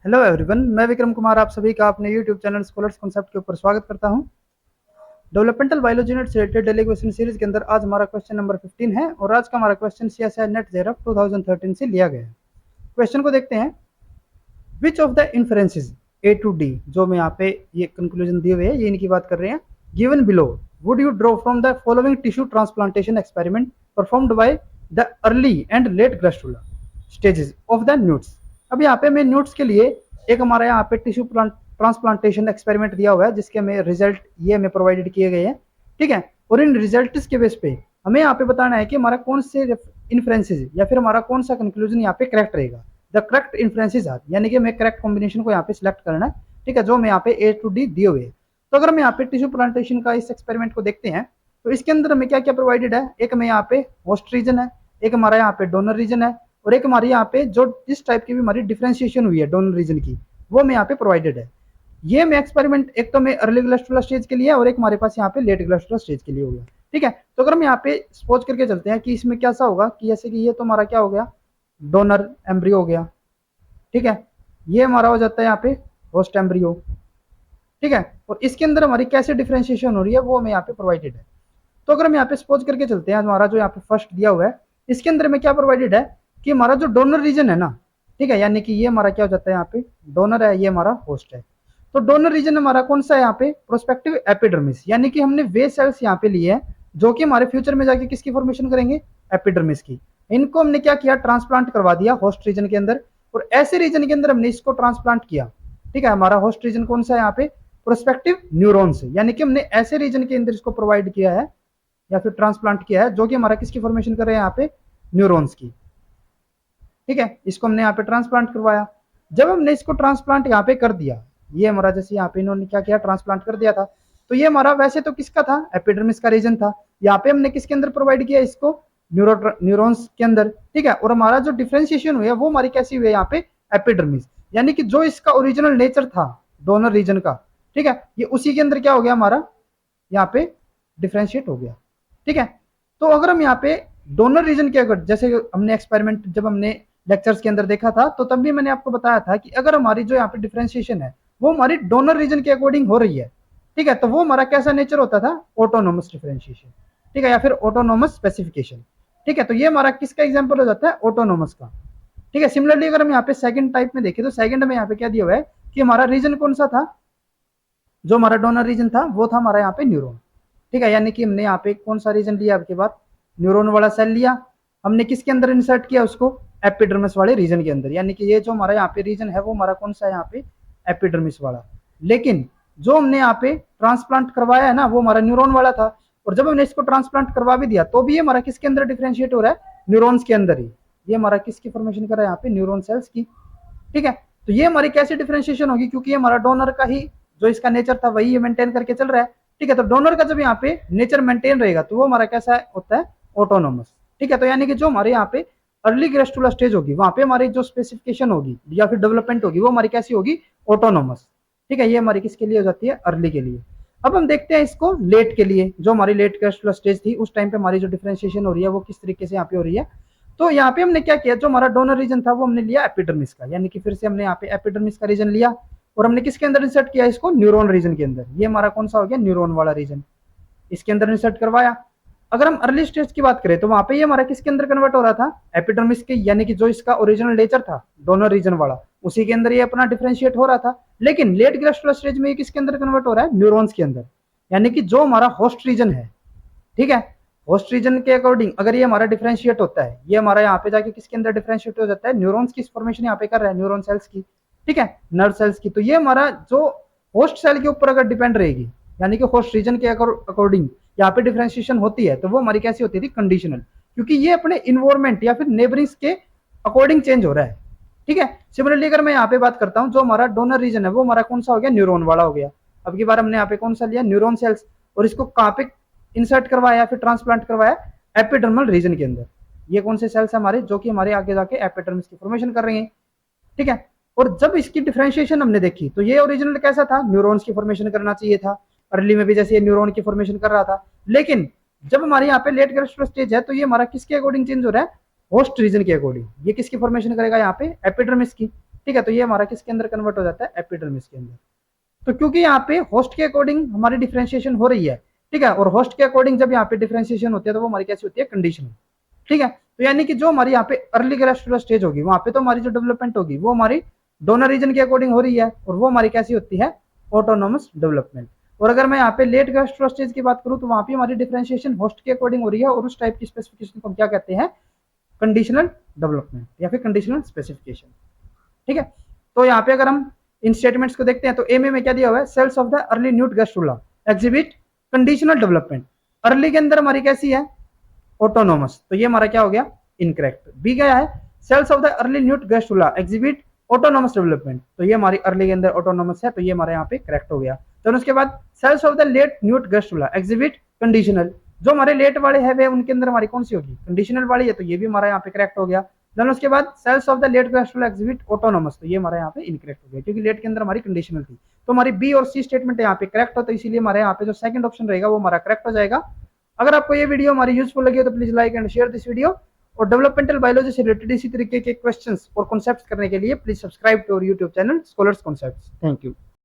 Hello everyone, मैं विक्रम कुमार आप सभी का अपने यूट्यूब चैनल स्कॉलर्स कॉन्सेप्ट के ऊपर स्वागत करता हूं। डेवलपमेंटल बायोलॉजी यूनिट से रिलेटेड डेली क्वेश्चन सीरीज के अंदर आज हमारा क्वेश्चन नंबर 15 है और आज का हमारा क्वेश्चन सीएसआई नेट जेआरएफ 2013 से लिया गया है। क्वेश्चन को देखते हैं। Which of the inferences A to D, जो मैं यहाँ पे ये कंक्लूजन दिए हुए हैं ये इनकी बात कर रहे हैं। Given below would you draw from the following tissue transplantation experiment performed by the early and late blastula stages of the newts. अब यहाँ पे मैं न्यूट्स के लिए एक हमारा यहाँ पे टिश्यू ट्रांसप्लांटेशन एक्सपेरिमेंट दिया हुआ है जिसके हमें रिजल्ट ये हमें प्रोवाइडेड किए गए हैं, ठीक है। और इन रिजल्ट्स के बेस पे हमें यहाँ पे बताना है कि हमारा कौन से इन्फ्रेंसेस या फिर हमारा कौन सा कंक्लूजन यहाँ पे करेक्ट रहेगा। द करेक्ट इन्फ्रेंसेस आर, यानी कि हमें करेक्ट कॉम्बिनेशन को यहाँ पे सिलेक्ट करना है, ठीक है, जो हमें यहाँ पे ए टू डी दिए हुए हैं। तो अगर हम यहाँ पे टिश्यू प्लांटेशन का इस एक्सपेरिमेंट को देखते हैं तो इसके अंदर हमें क्या क्या प्रोवाइडेड है। एक हमें यहाँ पे होस्ट रीजन है, एक हमारा यहाँ पे डोनर रीजन है, और एक हमारे यहाँ पे जो इस टाइप की भी हमारी डिफ्रेंशिएशन हुई है डोनर रीजन की, वो हमें यहाँ पे प्रोवाइडेड है। ये मैं एक्सपेरिमेंट एक तो मैं अर्ली ग्लैस्टुला स्टेज के लिए और एक हमारे पास यहाँ पे लेट ग्लैस्टुला स्टेज के लिए हो गया, ठीक है। तो अगर हम यहाँ पे सपोज करके चलते हैं कि इसमें कैसा होगा कि जैसे कि ये तो हमारा क्या हो गया, डोनर एम्ब्रियो हो गया, ठीक है। ये हमारा हो जाता है यहाँ पे होस्ट एम्ब्रियो, ठीक है। और इसके अंदर हमारी कैसे डिफ्रेंशिएशन हो रही है वो हमें यहाँ पे प्रोवाइडेड है। तो अगर हम यहाँ पे सपोज करके चलते हैं, हमारा जो यहाँ पे फर्स्ट दिया हुआ है इसके अंदर में क्या प्रोवाइडेड है कि हमारा जो डोनर रीजन है ना, ठीक है, यानी कि ये हमारा क्या हो जाता है यहाँ पे डोनर है, ये हमारा होस्ट है। तो डोनर रीजन हमारा कौन सा है यहाँ पे, प्रोस्पेक्टिव एपिडर्मिस, यानी कि हमने वे सेल्स यहाँ पे लिए हैं जो कि हमारे फ्यूचर में जाके किसकी फॉर्मेशन करेंगे, एपिडर्मिस की। इनको हमने क्या किया, ट्रांसप्लांट करवा दिया होस्ट रीजन के अंदर, और ऐसे रीजन के अंदर हमने इसको ट्रांसप्लांट किया, ठीक है। हमारा होस्ट रीजन कौन सा है यहाँ पे, प्रोस्पेक्टिव न्यूरॉन्स, यानी कि हमने ऐसे रीजन के अंदर इसको प्रोवाइड किया है या फिर ट्रांसप्लांट किया है जो कि हमारा किसकी फॉर्मेशन कर रहे हैं यहाँ पे, न्यूरॉन्स की, ठीक है। इसको हमने यहाँ पे ट्रांसप्लांट करवाया। जब हमने इसको ट्रांसप्लांट यहाँ पे कर दिया, ये हमारा जैसे यहाँ पे इन्होंने क्या किया, ट्रांसप्लांट कर दिया था, तो ये हमारा वैसे तो किसका था, एपिडर्मिस का रीजन था। यहाँ पे हमने किसके अंदर प्रोवाइड किया इसको, न्यूरॉन्स के अंदर, ठीक है। और हमारा जो डिफ्रेंशिएशन हुआ वो हमारी कैसी हुई है यहाँ पे, एपिडर्मिस, यानी कि जो इसका ओरिजिनल नेचर था डोनर रीजन का, ठीक है, ये उसी के अंदर क्या हो गया हमारा यहाँ पे डिफ्रेंशिएट हो गया, ठीक है। तो अगर हम यहाँ पे डोनर रीजन के अगर जैसे हमने एक्सपेरिमेंट जब हमने लेक्चर्स के अंदर देखा था तो तब भी मैंने आपको बताया था कि अगर हमारी जो यहाँ पे डिफ्रेंशिएशन है वो हमारी डोनर रीजन के अकॉर्डिंग हो रही है, ठीक है, तो वो हमारा कैसा नेचर होता था, ऑटोनोमस डिफ्रेंशिएशन, ठीक है, या फिर ऑटोनोमस स्पेसिफिकेशन, ठीक है। तो ये हमारा किसका एग्जाम्पल हो जाता है, ऑटोनोमस का, ठीक है। सिमिलरली अगर हम यहाँ पे सेकंड टाइप में देखें तो सेकंड में यहाँ पे क्या दिया हुआ है कि हमारा रीजन कौन सा था, जो हमारा डोनर रीजन था वो था हमारा यहाँ पे न्यूरॉन, ठीक है। यानी कि हमने यहाँ पे कौन सा रीजन लिया, आपके बाद न्यूरॉन वाला सेल लिया, हमने किसके अंदर इंसर्ट किया उसको, एपिडर्मिस वाले रीजन के अंदर, यानी कि ये जो हमारा यहाँ पे रीजन है वो हमारा कौन सा है यहाँ पे, एपिडर्मिस वाला। लेकिन जो हमने यहाँ पे ट्रांसप्लांट करवाया है ना वो हमारा न्यूरॉन वाला था, और जब हमने इसको ट्रांसप्लांट करवा भी दिया तो भी ये हमारा किसके अंदर डिफ्रेंशिएट हो रहा है, न्यूरॉन्स के अंदर ही। ये हमारा किसकी फॉर्मेशन कर रहा है यहाँ पे, न्यूरॉन सेल्स की, ठीक है। तो ये हमारी कैसे डिफ्रेंशिएशन होगी, क्योंकि ये हमारा डोनर का ही जो इसका नेचर था वही मेंटेन करके चल रहा है, ठीक है। तो डोनर का जब यहाँ पे नेचर मेंटेन रहेगा तो वो हमारा कैसा होता है, ऑटोनोमस, ठीक है। तो यानी कि जो हमारे यहाँ पे अर्ली ग्रेस्टुला स्टेज होगी वहां पे हमारी जो स्पेसिफिकेशन होगी या फिर डेवलपमेंट होगी वो हमारी कैसी होगी, ऑटोनोमस, ठीक है। ये हमारी किसके लिए हो जाती है, अर्ली के लिए। अब हम देखते हैं इसको लेट के लिए, जो हमारी लेट ग्रेस्टुला स्टेज थी उस टाइम पे हमारी जो डिफ्रेंशिएशन हो रही है वो किस तरीके से यहाँ पे हो रही है। तो यहाँ पे हमने क्या किया, जो हमारा डोनर रीजन था वो हमने लिया एपिडर्मिस का, यानी कि फिर से हमने यहाँ पे एपिडर्मिस का रीजन लिया और हमने किसके अंदर इंसर्ट किया इसको, न्यूरॉन रीजन के अंदर। ये हमारा कौन सा हो गया, न्यूरॉन वाला रीजन, इसके अंदर इंसर्ट करवाया। अगर हम अर्ली स्टेज की बात करें तो वहां पे ये हमारा किसके अंदर कन्वर्ट हो रहा था, एपिडर्मिस के, यानी कि जो इसका ओरिजिनल नेचर था डोनर रीजन वाला उसी के अंदर ये अपना डिफ्रेंशिएट हो रहा था। लेकिन लेट ग्रेस्टुला स्टेज में ये किसके अंदर कन्वर्ट हो रहा है, न्यूरॉन्स के अंदर, यानी कि जो हमारा होस्ट रीजन है, ठीक है। होस्ट रीजन के अकॉर्डिंग अगर ये हमारा डिफरेंशिएट होता है, ये हमारा यहाँ पे जाके किसके अंदर डिफरेंशिएट हो जाता है, न्यूरॉन्स की फॉर्मेशन यहाँ पे कर रहा है, न्यूरॉन सेल्स की, ठीक है, नर्व सेल्स की। तो ये हमारा जो होस्ट सेल के ऊपर अगर डिपेंड रहेगी, यानी कि होस्ट रीजन के अकॉर्डिंग यहाँ पे डिफरेंशिएशन होती है, तो वो हमारी कैसी होती थी, कंडीशनल, क्योंकि ये अपने इन्वायरमेंट या फिर नेबरिंग्स के अकॉर्डिंग चेंज हो रहा है, ठीक है। सिमिलरली अगर मैं यहाँ पे बात करता हूँ, जो हमारा डोनर रीजन है वो हमारा कौन सा हो गया, न्यूरॉन वाला हो गया। अब की बार हमने यहाँ पे कौन सा लिया, न्यूरॉन सेल्स, और इसको कहाँ पे इंसर्ट करवाया या फिर ट्रांसप्लांट करवाया, एपिडर्मल रीजन के अंदर। ये कौन से सेल्स है हमारे, जो कि हमारे आगे जाके एपिडर्मिस की फॉर्मेशन कर रहे हैं, ठीक है। और जब इसकी डिफरेंशिएशन हमने देखी तो ये ओरिजिनल कैसा था, न्यूरॉन्स की फॉर्मेशन करना चाहिए था, अर्ली में भी जैसे ये न्यूरॉन की फॉर्मेशन कर रहा था। लेकिन जब हमारे यहाँ पे लेट ग्रेस्टुला स्टेज है तो ये हमारा किसके अकॉर्डिंग चेंज हो रहा है, होस्ट रीजन के अकॉर्डिंग। ये किसकी फॉर्मेशन करेगा यहाँ पे, एपिडर्मिस की, ठीक है, तो ये हमारा किसके अंदर कन्वर्ट हो जाता है, एपिडर्मिस के अंदर। तो क्योंकि यहाँ पे होस्ट के अकॉर्डिंग हमारी डिफरेंशिएशन हो रही है, ठीक है, और होस्ट के अकॉर्डिंग जब यहाँ पे डिफरेंशिएशन होती है तो वो हमारी कैसी होती है, कंडीशनल, ठीक है। तो यानी कि जो हमारी यहाँ पे अर्ली ग्रेस्टुलर स्टेज होगी वहां पे तो हमारी जो डेवलपमेंट होगी वो हमारी डोनर रीजन के अकॉर्डिंग हो रही है, और वो हमारी कैसी होती है, ऑटोनोमस डेवलपमेंट। और अगर मैं यहाँ पे लेट ग्रेस्टुलर स्टेज की बात करूँ तो वहां पे हमारी डिफरेंशिएशन होस्ट के अकॉर्डिंग हो रही है, और उस टाइप की स्पेसिफिकेशन को हम क्या कहते हैं, कंडीशनल डेवलपमेंट या फिर कंडीशनल स्पेसिफिकेशन, ठीक है। तो यहाँ पे अगर हम इन स्टेटमेंट्स को देखते हैं तो ए में क्या दिया हुआ है, cells of the early newt gastrula exhibit conditional development. Early के अंदर हमारी कैसी है, ऑटोनोमस, तो ये हमारा क्या हो गया, इनकरेक्ट। बी क्या है, cells of the early newt gastrula exhibit autonomous development, तो ये हमारी अर्ली के अंदर ऑटोनोमस है, तो ये हमारे यहाँ पे करेक्ट हो गया। तो उसके बाद cells of the late newt gastrula exhibit conditional, जो हमारे लेट वाले है वे उनके अंदर हमारी कौन सी होगी, कंडीशनल वाली है, तो ये भी हमारा यहाँ पे करेक्ट हो गया। देन उसके बाद cells of the late gastrula exhibit autonomous, तो ये हमारे यहाँ पे इनकरेक्ट हो गया क्योंकि लेट के अंदर हमारी कंडीशनल थी। तो हमारी बी और सी स्टेटमेंट यहाँ पे करेक्ट हो, तो इसीलिए हमारे यहाँ पे जो सेकंड ऑप्शन रहेगा वो हमारा करेक्ट हो जाएगा। अगर आपको ये वीडियो हमारी यूजफुल लगी हो तो please like and share this video, और डेवलपमेंटल बायोलॉजी से रिलेटेड इसी तरीके के क्वेश्चंस और कॉन्सेप्ट्स करने के लिए please subscribe to our YouTube channel scholars concepts. Thank you.